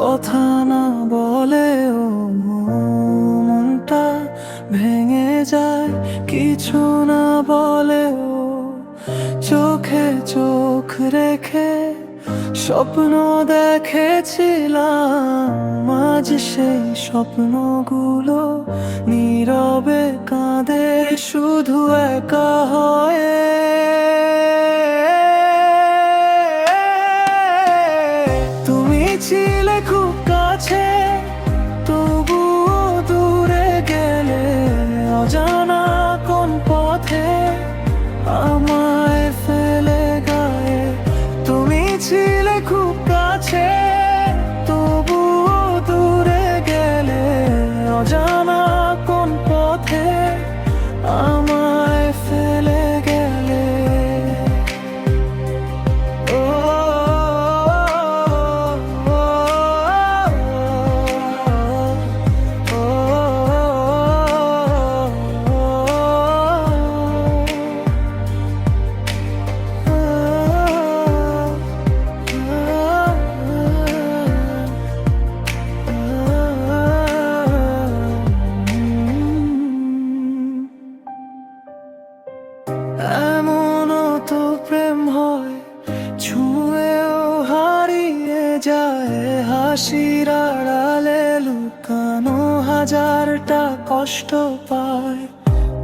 কথা না বলেও মনটা ভেঙে যায়, কিছু না বলেও চোখে চোখ রেখে স্বপ্ন দেখেছিলাম। আজ সেই স্বপ্নগুলো নীরবে কাঁদে শুধু একা হয়ে। তুমি ছিলে খুব কাছে, তবুও দূরে গেলে অজানা কোন পথে আমায় ফেলে গায়ে। তুমি ছিলে খুব কাছে, তবুও দূরে গেলে অজানা কোন পথে আমায় ফেলে গেলে। ও এমনও তো প্রেম হয়, ছুঁয়েও হারিয়ে যায়। হাসির আড়ালে লুকানো হাজারটা কষ্ট পায়।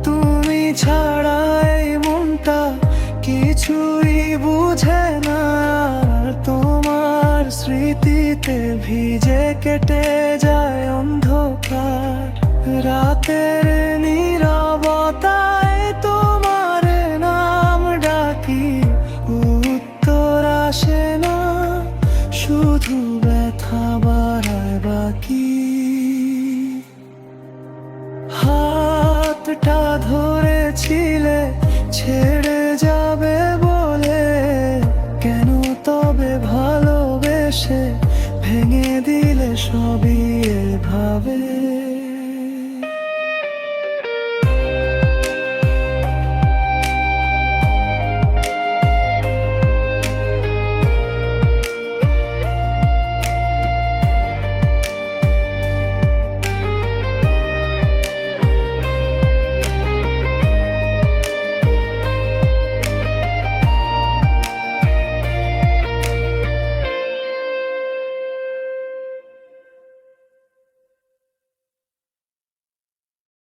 তুমি ছাড়া এই মনটা কিছুই বুঝে না, আর তোমার স্মৃতিতে ভিজে কেটে যায় অন্ধকার। রাতের নীরবতায় তোমার নাম ডাকি, উত্তর আসে না, শুধু ব্যথা বাড়ায় বাকি। হাতটা ধরেছিলে ছেড়ে যাবে বলে, কেন তবে ভালোবেসে ভেঙে দিলে সবই এভাবে।